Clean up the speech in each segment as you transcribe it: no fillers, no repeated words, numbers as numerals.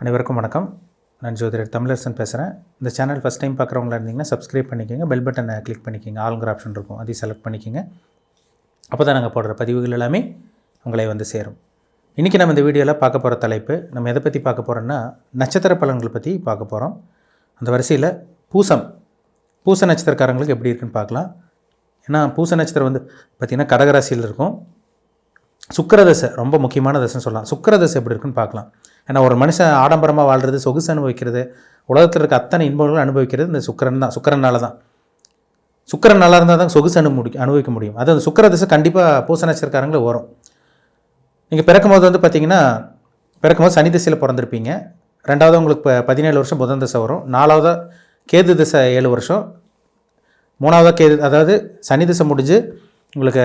அனைவருக்கும் வணக்கம். நான் ஜோதிடர் தமிழரசன் பேசுகிறேன். இந்த சேனல் ஃபஸ்ட் டைம் பார்க்குறவங்களா இருந்தீங்கன்னா சப்ஸ்கிரைப் பண்ணிக்கோங்க, பெல் பட்டனை கிளிக் பண்ணிக்கோங்க, ஆளுங்கிற ஆப்ஷன் இருக்கும், அதையும் செலக்ட் பண்ணிக்கோங்க. அப்போ தான் நாங்கள் போடுற பதிவுகள் எல்லாமே உங்களை வந்து சேரும். இன்றைக்கி நம்ம இந்த வீடியோவில் பார்க்க போகிற தலைப்பு, நம்ம எதை பற்றி பார்க்க போகிறோன்னா நட்சத்திர பலன்களை பற்றி பார்க்க போகிறோம். அந்த வரிசையில் பூச நட்சத்திரக்காரங்களுக்கு எப்படி இருக்குன்னு பார்க்கலாம். ஏன்னா பூச நட்சத்திரம் வந்து பார்த்திங்கன்னா கடகராசியில் இருக்கும். சுக்கிரதசை ரொம்ப முக்கியமான தசைன்னு சொல்லலாம். சுக்கிரதசை எப்படி இருக்குன்னு பார்க்கலாம். ஏன்னா ஒரு மனுஷன் ஆடம்பரமாக வாழ்கிறது, சொகுசு அனுபவிக்கிறது, உலகத்தில் இருக்க அத்தனை இன்பங்களும் அனுபவிக்கிறது இந்த சுக்கிரனால தான். சுக்கிரன் நல்லா இருந்தால் தான் சொகுசு அனுபவிக்க முடியும். அது அந்த சுக்கிரதசை கண்டிப்பாக பூச நட்சத்திரக்காரங்களும் வரும். நீங்கள் பிறக்கும்போது வந்து பார்த்திங்கன்னா பிறக்கும்போது சனி திசையில் பிறந்திருப்பீங்க. ரெண்டாவது உங்களுக்கு இப்போ 17 வருஷம் புதன் தசை வரும். நாலாவது கேது திசை 7 வருஷம். மூணாவது கேது, அதாவது சனி திசை முடிஞ்சு உங்களுக்கு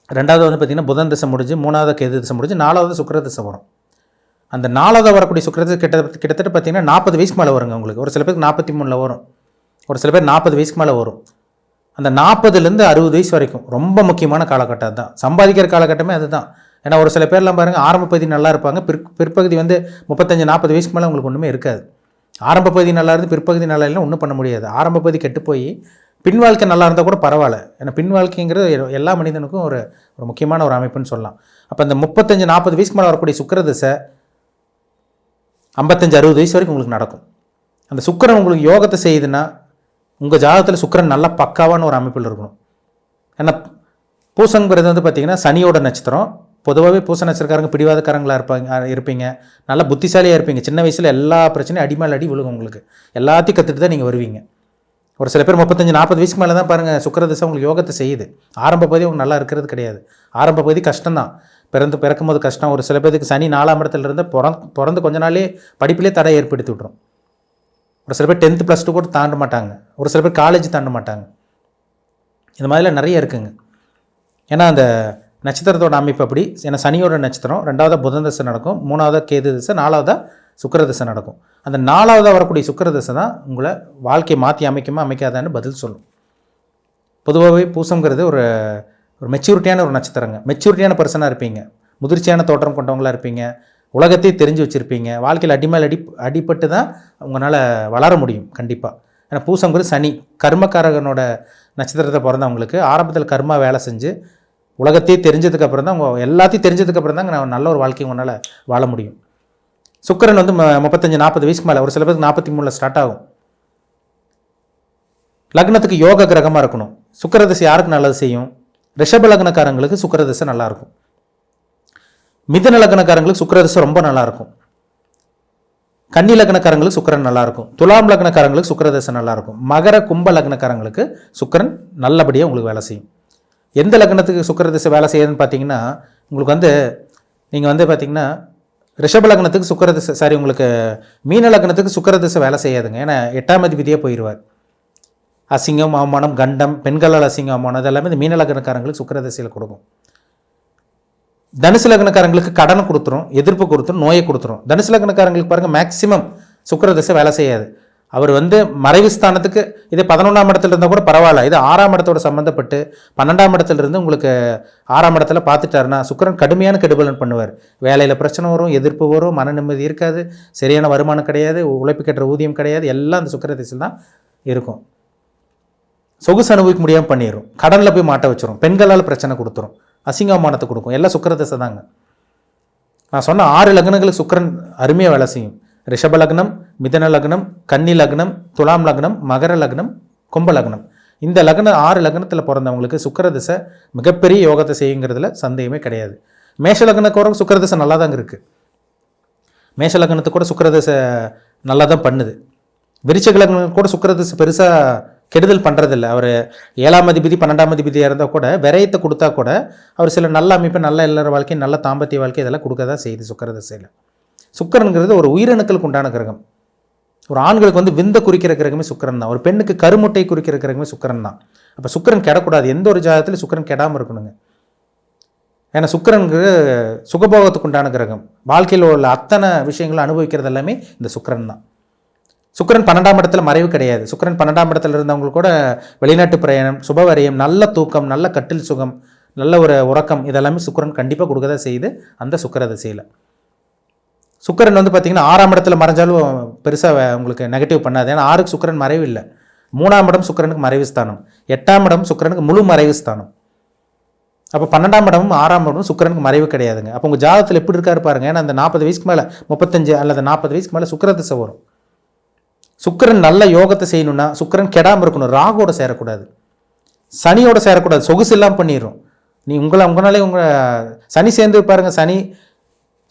ரெண்டாவது வந்து பார்த்திங்கன்னா புதன் திசை முடிஞ்சு, மூணாவது கேது திசை முடிஞ்சு, நாலாவது சுக்கிர திசை வரும். அந்த நாலாவது வரக்கூடிய சுக்கிரத்தை கிட்டத்தட்ட பார்த்திங்கன்னா 40 வயசுக்கு மேலே வருங்க உங்களுக்கு. ஒரு சில பேருக்கு 43 வரும், ஒரு சில பேர் 40 வயசுக்கு மேலே வரும். அந்த 40லேருந்து 60 வயசு வரைக்கும் ரொம்ப முக்கியமான காலகட்டம் தான். சம்பாதிக்கிற காலகட்டமே அதுதான். ஏன்னா ஒரு சில பேர்லாம் பாருங்கள், ஆரம்ப பகுதி நல்லா இருப்பாங்க, பிற்பகுதி வந்து 35-40 வயசுக்கு மேலே உங்களுக்கு ஒன்றுமே இருக்காது. ஆரம்ப பகுதி நல்லா இருந்து பிற்பகுதி நல்லா இல்லைன்னா ஒன்றும் பண்ண முடியாது. ஆரம்ப பகுதி கெட்டு போய் பின் வாழ்க்கை நல்லா இருந்தால் கூட பரவாயில்ல. ஏன்னா பின் வாழ்க்கைங்கிறது எல்லா மனிதனுக்கும் ஒரு முக்கியமான ஒரு அமைப்புன்னு சொல்லலாம். அப்போ அந்த 35-40 வயசுக்கு மேலே வரக்கூடிய சுக்கிரதசை 55-60 வயசு வரைக்கும் உங்களுக்கு நடக்கும். அந்த சுக்கிரன் உங்களுக்கு யோகத்தை செய்யுதுன்னா உங்கள் ஜாதகத்தில் சுக்கிரன் நல்லா பக்காவான ஒரு அமைப்பில் இருக்கணும். ஏன்னா பூசங்கிறது வந்து பார்த்திங்கன்னா சனியோட நட்சத்திரம். பொதுவாகவே பூச நட்சத்திரக்காரங்க பிடிவாதக்காரங்களாக இருப்பீங்க, நல்லா புத்திசாலியாக இருப்பீங்க. சின்ன வயசில் எல்லா பிரச்சனையும் அடிமேல் அடி விழுகும் உங்களுக்கு. எல்லாத்தையும் கற்றுட்டு தான் நீங்கள் வருவீங்க. ஒரு சில பேர் 35-40 வயசுக்கு மேலே தான் பாருங்கள் சுக்கிரதசை உங்களுக்கு யோகத்தை செய்யுது. ஆரம்ப பகுதி உங்களுக்கு நல்லா இருக்கிறது கிடையாது. ஆரம்ப பகுதி கஷ்டம்தான், பிறக்கும்போது கஷ்டம். ஒரு சில பேருக்கு சனி 4ஆம் இடத்துல இருந்து பிறந்து கொஞ்ச நாளே படிப்பிலே தடை ஏற்படுத்தி விட்ரும். ஒரு சில பேர் 10th +2 கூட தாண்ட மாட்டாங்க. ஒரு சில பேர் காலேஜ் தாண்ட மாட்டாங்க. இந்த மாதிரிலாம் நிறைய இருக்குங்க. ஏன்னா அந்த நட்சத்திரத்தோட அமைப்பு அப்படி. ஏன்னா சனியோட நட்சத்திரம். ரெண்டாவதாக புதன் தசை நடக்கும், மூணாவதாக கேது தசை, நாலாவதாக சுக்கிரதசை நடக்கும். அந்த நாலாவதாக வரக்கூடிய சுக்கிரதசை தான் உங்களை வாழ்க்கையை மாற்றி அமைக்காதான்னு பதில் சொல்லும். பொதுவாகவே பூசங்கிறது ஒரு மெச்சூரிட்டியான ஒரு நட்சத்திரங்க. மெச்சூரிட்டியான பர்சனாக இருப்பீங்க, முதிர்ச்சியான தோற்றம் கொண்டவங்களாக இருப்பீங்க, உலகத்தையே தெரிஞ்சு வச்சுருப்பீங்க. வாழ்க்கையில் அடிமேல் அடிப்பட்டு தான் உங்களால் வளர முடியும் கண்டிப்பாக. ஏன்னா பூசங்கிறது சனி கர்மக்காரகனோட நட்சத்திரத்தை பிறந்தவங்களுக்கு ஆரம்பத்தில் கர்மா வேலை செஞ்சு உலகத்தையே தெரிஞ்சதுக்கப்புறம் தான் உங்கள் எல்லாத்தையும் தெரிஞ்சதுக்கப்புறம் தாங்க நான் நல்ல ஒரு வாழ்க்கை உங்களால் வாழ முடியும். சுக்கிரன் வந்து 35-40 வயசுக்கு மேலே, ஒரு சில பேருக்கு 43 ஸ்டார்ட் ஆகும். லக்னத்துக்கு யோக கிரகமாக இருக்கணும். சுக்கிரதசை யாருக்கு நல்லது செய்யும்? ரிஷப லக்னக்காரங்களுக்கு சுக்கிரதசை நல்லாயிருக்கும். மிதுன லக்னக்காரங்களுக்கு சுக்கிரதசை ரொம்ப நல்லாயிருக்கும். கன்னி லக்னக்காரங்களுக்கு சுக்கிரன் நல்லாயிருக்கும். துலாம் லக்னக்காரங்களுக்கு சுக்கிரதசை நல்லாயிருக்கும். மகர கும்ப லக்னக்காரங்களுக்கு சுக்கிரன் நல்லபடியாக உங்களுக்கு வேலை செய்யும். எந்த லக்னத்துக்கு சுக்கிரதசை வேலை செய்யுதுன்னு பார்த்தீங்கன்னா உங்களுக்கு வந்து நீங்கள் வந்து பார்த்தீங்கன்னா ரிஷப லக்னத்துக்கு சுக்கிரதசை உங்களுக்கு மீன லக்னத்துக்கு சுக்கிரதசை வேலை செய்யாதுங்க. ஏன்னா 8ஆம் அதிபதியாக போயிடுவார். அசிங்கம், அவமானம், கண்டம், பெண்களால் அசிங்கம், அவமானம், இதெல்லாமே இந்த மீன லக்னக்காரங்களுக்கு சுக்கிரதசையில் கொடுக்கும். தனுசு லக்னக்காரங்களுக்கு கடனை கொடுத்துரும், எதிர்ப்பு கொடுத்துரும், நோயை கொடுத்துரும். தனுசு லக்னக்காரங்களுக்கு பாருங்கள் மேக்சிமம் சுக்கிரதசை வேலை செய்யாது. அவர் வந்து மறைவு ஸ்தானத்துக்கு இதே 11ஆம் இடத்துல இருந்தால் கூட பரவாயில்ல. இது 6ஆம் இடத்தோட சம்மந்தப்பட்டு 12ஆம் இடத்துல இருந்து உங்களுக்கு 6ஆம் இடத்துல பார்த்துட்டாருன்னா சுக்கிரன் கடுமையான கெடுபலன் பண்ணுவார். வேலையில் பிரச்சனை வரும், எதிர்ப்பு வரும், மன நிம்மதி இருக்காது, சரியான வருமானம் கிடையாது, உழைப்பு கட்டுற ஊதியம் கிடையாது, எல்லாம் அந்த சுக்கிரதசையில் தான் இருக்கும். சொகுசு அனுபவிக்க முடியாமல் பண்ணிடும், கடனில் போய் மாட்ட வச்சிடும், பெண்களால் பிரச்சனை கொடுத்துரும், அசிங்கமானத்தை கொடுக்கும். எல்லாம் சுக்கிரதசை தாங்க. நான் சொன்ன 6 லக்னங்களுக்கு சுக்கிரன் அருமையாக வேலை செய்யும். ரிஷப லக்னம், மிதன லக்னம், கன்னி லக்னம், துலாம் லக்னம், மகர லக்னம், கும்ப லக்னம். இந்த 6 லக்னத்தில் பிறந்தவங்களுக்கு சுக்கிரதசை மிகப்பெரிய யோகத்தை செய்யுங்கிறதுல சந்தேகமே கிடையாது. மேஷ லக்னக்கு சுக்கிரதசை நல்லா தாங்க இருக்குது. மேஷ லக்னத்துக்கு கூட சுக்கிரதசை நல்லா தான் பண்ணுது. விருச்சிக லக்னத்துக்கு கூட சுக்கிரதசை பெருசாக கெடுதல் பண்ணுறதில்ல. அவர் 7ஆம் அதிபதி 12ஆம் அதிபதியாக இருந்தால் கூட விரயத்தை கொடுத்தா கூட அவர் சில நல்ல அமைப்பு, நல்ல இல்லற வாழ்க்கை, நல்ல தாம்பத்திய வாழ்க்கை இதெல்லாம் கொடுக்க தான் செய்யுது சுக்கிரதசையில். சுக்கிரனுங்கிறது ஒரு உயிரணுக்களுக்கு உண்டான கிரகம். ஒரு ஆண்களுக்கு வந்து விந்த குறிக்கிற கிரகமே சுக்கிரன் தான். ஒரு பெண்ணுக்கு கருமுட்டை குறிக்கிற கிரகமே சுக்கிரன் தான். அப்போ சுக்கிரன் கெடக்கூடாது. எந்த ஒரு ஜாதகத்திலும் சுக்கிரன் கெடாமல் இருக்கணுங்க. ஏன்னா சுக்கிரனுங்கிறது சுகபோகத்துக்கு உண்டான கிரகம். வாழ்க்கையில் உள்ள அத்தனை விஷயங்களும் அனுபவிக்கிறது எல்லாமே இந்த சுக்கிரன் தான். சுக்கிரன் 12ஆம் இடத்துல மறைவு கிடையாது. சுக்கிரன் 12ஆம் இடத்துல இருந்தவங்களுக்கு கூட வெளிநாட்டு பிரயாணம், சுபவரியம், நல்ல தூக்கம், நல்ல கட்டில் சுகம், நல்ல ஒரு உறக்கம் இதெல்லாமே சுக்கிரன் கண்டிப்பாக கொடுக்க தான் செய்யுது அந்த சுக்கிரதசையில். சுக்கிரன் வந்து பார்த்திங்கன்னா 6ஆம் இடத்துல மறைஞ்சாலும் பெருசாக உங்களுக்கு நெகட்டிவ் பண்ணாது. ஏன்னா 6க்கு சுக்கிரன் மறைவு இல்லை. 3ஆம் இடம் சுக்கிரனுக்கு மறைவு ஸ்தானம், 8ஆம் இடம் சுக்கிரனுக்கு முழு மறைவு ஸ்தானம். அப்போ 12ஆம் இடமும் 6ஆம் இடமும் சுக்கிரனுக்கு மறைவு கிடையாதுங்க. அப்போ உங்கள் ஜாதகத்தில் எப்படி இருக்காரு பாருங்கள். ஏன்னா அந்த 40 வயசுக்கு மேலே 35 அல்லது 40 வயசுக்கு மேலே சுக்கிர திசை வரும். சுக்கிரன் நல்ல யோகத்தை செய்யணும்னா சுக்கிரன் கெடாமல் இருக்கணும். ராகுவோட சேரக்கூடாது, சனியோட சேரக்கூடாது, சொகுசு இல்லாமல் பண்ணிடும். நீ உங்களாலே சனி சேர்ந்து பாருங்கள். சனி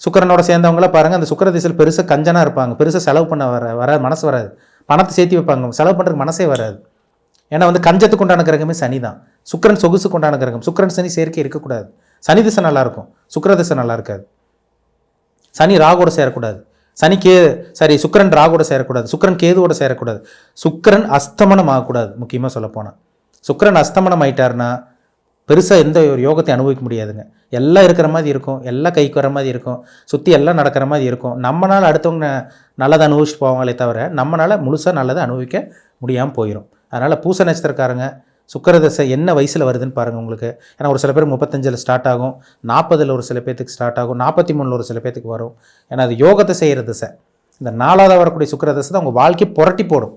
சுக்கிரனோட சேர்ந்தவங்கள பாருங்கள், அந்த சுக்கிர திசையில் பெருசாக கஞ்சனாக இருப்பாங்க, பெருசாக செலவு பண்ண வராது, மனசு வராது, பணத்தை சேர்த்து வைப்பாங்க, செலவு பண்ணுறதுக்கு மனசே வராது. ஏன்னா வந்து கஞ்சத்துக்கு உண்டான கிரகமே சனி தான். சுக்கிரன் சொகுசுக்கு உண்டான கிரகம். சுக்கிரன் சனி சேர்க்கை இருக்கக்கூடாது. சனி திசை நல்லாயிருக்கும், சுக்கிர திசை நல்லா இருக்காது. சனி ராகுவோட சேரக்கூடாது, சுக்கிரன் ராகுவோட சேரக்கூடாது, சுக்கிரன் கேதுவோட சேரக்கூடாது, சுக்கிரன் அஸ்தமனம் ஆகக்கூடாது. முக்கியமாக சொல்லப்போனால் சுக்கிரன் அஸ்தமனம் ஆயிட்டாருன்னா பெருசாக எந்த ஒரு யோகத்தை அனுபவிக்க முடியாதுங்க. எல்லாம் இருக்கிற மாதிரி இருக்கும், எல்லாம் கைக்கு வர மாதிரி இருக்கும், சுற்றி எல்லாம் நடக்கிற மாதிரி இருக்கும். நம்மளால் அடுத்தவங்க நல்லதை அனுபவிச்சுட்டு போவாங்களே தவிர நம்மளால் முழுசாக நல்லதை அனுபவிக்க முடியாமல் போயிடும். அதனால் பூச நட்சத்திரக்காரங்க சுக்கிர திசை என்ன வயசில் வருதுன்னு பாருங்கள் உங்களுக்கு. ஏன்னா ஒரு சில பேர் 35 ஸ்டார்ட் ஆகும், 40 ஒரு சில பேர்த்துக்கு ஸ்டார்ட் ஆகும், 43 ஒரு சில பேர்த்துக்கு வரும். ஏன்னா அது யோகத்தை செய்கிற திசை. இந்த 4ஆவது வரக்கூடிய சுக்கிர திசை தான் உங்கள் வாழ்க்கையை புரட்டி போடும்.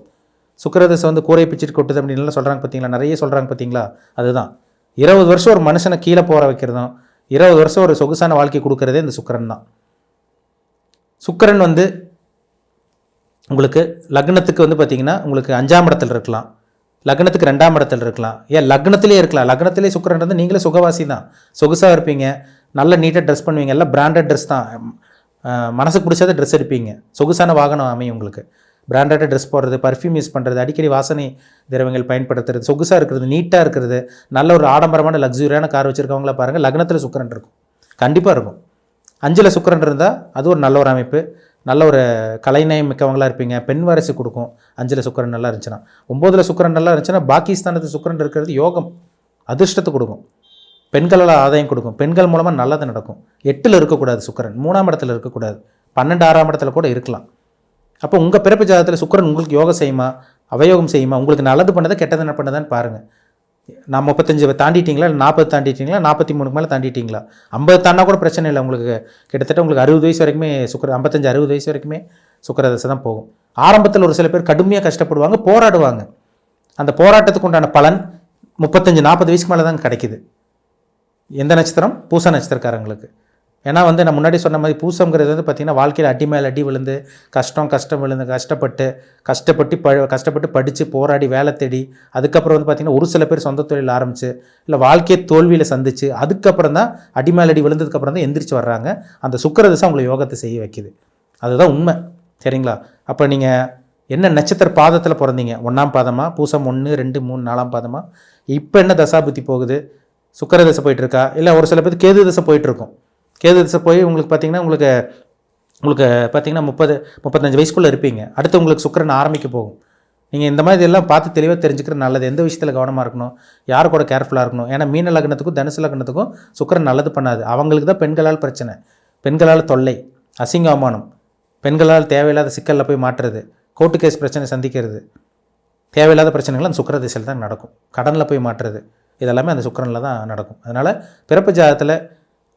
சுக்கிர திசை வந்து கூரை பிச்சுட்டு கொட்டுது அப்படின்லாம் சொல்கிறாங்க பார்த்தீங்களா, நிறைய சொல்கிறாங்க பார்த்தீங்களா. அதுதான் 20 வருஷம் ஒரு மனுஷனை கீழே போகிற வைக்கிறதும் 20 வருஷம் ஒரு சொகுசான வாழ்க்கை கொடுக்குறதே இந்த சுக்கிரன் தான். சுக்கிரன் வந்து உங்களுக்கு லக்னத்துக்கு வந்து பார்த்திங்கன்னா உங்களுக்கு 5ஆம் இடத்துல இருக்கலாம், லக்னத்துக்கு 2ஆம் இடத்துல இருக்கலாம், ஏன் லக்னத்திலே இருக்கலாம். லக்னத்திலே சுக்கிரன் வந்து நீங்களே சுகவாசி தான், சொகுசாக இருப்பீங்க, நல்ல நீட்டாக ட்ரெஸ் பண்ணுவீங்க, எல்லாம் பிராண்டட் ட்ரெஸ் தான், மனசுக்கு பிடிச்சத ட்ரெஸ் எடுப்பீங்க, சொகுசான வாகனம் அமையும் உங்களுக்கு, பிராண்டட் ட்ரெஸ் போடுறது, பர்ஃப்யூம் யூஸ் பண்ணுறது, அடிக்கடி வாசனை திரவங்கள் பயன்படுத்துறது, சொகுசாக இருக்கிறது, நீட்டாக இருக்கிறது, நல்ல ஒரு ஆடம்பரமான லக்ஸுரியான கார் வச்சுருக்கவங்கள பாருங்கள். லக்னத்தில் சுக்கிரன் இருக்கும், கண்டிப்பாக இருக்கும். 5ல் சுக்கிரன் இருந்தால் அது ஒரு நல்ல ஒரு அமைப்பு, நல்ல ஒரு கலைநயம் மிக்கவங்களாக இருப்பீங்க, பெண் வாரிசு கொடுக்கும். 5ல் சுக்கிரன் நல்லா இருந்துச்சுன்னா. 9ல் சுக்கிரன் நல்லா இருந்துச்சுன்னா பாகிஸ்தானத்து சுக்கிரன் இருக்கிறது யோகம், அதிர்ஷ்டத்தை கொடுக்கும், பெண்களால் ஆதாயம் கொடுக்கும், பெண்கள் மூலமாக நல்லது நடக்கும். 8ல் இருக்கக்கூடாது சுக்கிரன், 3ஆம் இடத்துல இருக்கக்கூடாது, 12 6ஆம் இடத்துல கூட இருக்கலாம். அப்போ உங்கள் பிறப்பு ஜாதகத்தில் சுக்கிரன் உங்களுக்கு யோகம் செய்யுமா அவயோகம் செய்யுமா, உங்களுக்கு நல்லது பண்ணதை கெட்டது என்ன பண்ணதான்னு பாருங்கள். நான் 35 தாண்டிட்டீங்களா, இல்லை 40 தாண்டிட்டீங்களா, 43 மேலே தாண்டிட்டீங்களா, 50 தாண்டா கூட பிரச்சனை இல்லை. உங்களுக்கு கிட்டத்தட்ட உங்களுக்கு 60 வயசு வரைக்குமே 55 60 வயசு வரைக்குமே சுக்கிர திசை தான் போகும். ஆரம்பத்தில் ஒரு சில பேர் கடுமையாக கஷ்டப்படுவாங்க, போராடுவாங்க. அந்த போராட்டத்துக்கு உண்டான பலன் 35 40 வயசுக்கு மேலே தான் கிடைக்குது. எந்த நட்சத்திரம்? பூச நட்சத்திரக்காரங்களுக்கு. ஏன்னா வந்து நான் முன்னாடி சொன்ன மாதிரி பூசங்கிறது வந்து பார்த்திங்கன்னா வாழ்க்கையில் அடி மேலே அடி விழுந்து கஷ்டம் விழுந்து கஷ்டப்பட்டு படித்து போராடி வேலை தேடி அதுக்கப்புறம் வந்து பார்த்திங்கன்னா ஒரு சில பேர் சொந்த தொழில் ஆரம்பித்து இல்லை வாழ்க்கையை தோல்வியில் சந்தித்து அதுக்கப்புறம் தான் அடி மேலே அடி விழுந்ததுக்கப்புறம் தான் எந்திரிச்சு வர்றாங்க. அந்த சுக்கிர திசை அவங்களை யோகத்தை செய்ய வைக்குது. அதுதான் உண்மை, சரிங்களா? அப்போ நீங்கள் என்ன நட்சத்திர பாதத்தில் பிறந்தீங்க, 1ஆம் பாதமா, பூசம் 1 2 3 4ஆம் பாதமா, இப்போ என்ன தசாபுத்தி போகுது, சுக்கிர திசை போயிட்டுருக்கா, இல்லை ஒரு சில பேர் கேது திசை போயிட்டுருக்கும். கேது திசை போய் உங்களுக்கு பார்த்திங்கன்னா உங்களுக்கு பார்த்திங்கன்னா 35 வயசுக்குள்ளே இருப்பீங்க. அடுத்து உங்களுக்கு சுக்கிரன் ஆரம்பிக்க போகும். நீங்கள் இந்த மாதிரி எல்லாம் பார்த்து தெளிவாக தெரிஞ்சுக்கிறது நல்லது. எந்த விஷயத்தில் கவனமாக இருக்கணும், யார் கூட கேர்ஃபுல்லாக இருக்கணும். ஏன்னா மீன லக்னத்துக்கும் தனுசு லக்னத்துக்கும் சுக்கிரன் நல்லது பண்ணாது. அவங்களுக்கு தான் பெண்களால் பிரச்சனை, பெண்களால் தொல்லை, அசிங்க அவமானம், பெண்களால் தேவையில்லாத சிக்கலில் போய் மாட்டுறது, கோர்ட்டு கேஸ் பிரச்சனை சந்திக்கிறது, தேவையில்லாத பிரச்சனைகள் அந்த சுக்கிர திசையில் தான் நடக்கும். கடனில் போய் மாட்டுறது, இதெல்லாமே அந்த சுக்கிரனில் தான் நடக்கும். அதனால் பிறப்பு ஜாதகத்தில்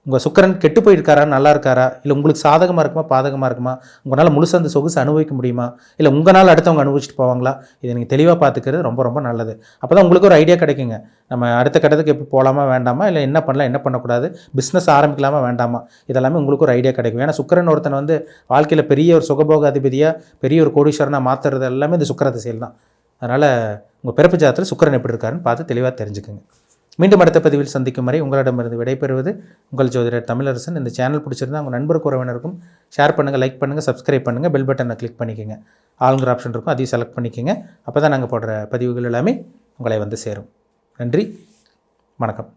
உங்கள் சுக்கிரன் கெட்டு போயிருக்காரா, நல்லா இருக்காரா, இல்லை உங்களுக்கு சாதகமாக இருக்குமா பாதகமாக இருக்குமா, உங்களால் முழுசாக அந்த சொகுசு அனுபவிக்க முடியுமா, இல்லை உங்களால் அடுத்தவங்க அனுபவிச்சுட்டு போவாங்களா, இதை நீங்கள் தெளிவாக பார்த்துக்கிறது ரொம்ப ரொம்ப நல்லது. அப்போ தான் உங்களுக்கு ஒரு ஐடியா கிடைக்குங்க. நம்ம அடுத்த கட்டத்துக்கு எப்படி போகலாமா வேண்டாமா, இல்லை என்ன பண்ணலாம் என்ன பண்ணக்கூடாது, பிஸ்னஸ் ஆரம்பிக்கலாமா வேண்டாமா, இதெல்லாமே உங்களுக்கு ஒரு ஐடியா கிடைக்கும். ஏன்னா சுக்கிரன் ஒருத்தன் வந்து வாழ்க்கையில் பெரிய ஒரு சுகபோக அதிபதியாக பெரிய ஒரு கோடீஸ்வரனாக மாற்றுறது எல்லாமே இந்த சுக்கிர திசையில் தான். அதனால் உங்கள் பிறப்பு ஜாதகத்தில் சுக்கிரன் எப்படி இருக்காருன்னு பார்த்து தெளிவாக தெரிஞ்சுக்குங்க. மீண்டும் அடுத்த பதிவில் சந்திக்கும் வரை உங்களிடமிருந்து விடைபெறுவது உங்கள் ஜோதிடர் தமிழரசன். இந்த சேனல் பிடிச்சிருந்தா உங்கள் நண்பருக்கு உறவினருக்கும் ஷேர் பண்ணுங்கள், லைக் பண்ணுங்கள், சப்ஸ்கிரைப் பண்ணுங்கள், பெல் பட்டனை கிளிக் பண்ணிக்கோங்க. ஆளுங்கிற ஆப்ஷன் இருக்கும், அதையும் செலக்ட் பண்ணிக்கோங்க. அப்போ தான் நாங்கள் போடுற பதிவுகள் எல்லாமே உங்களை வந்து சேரும். நன்றி, வணக்கம்.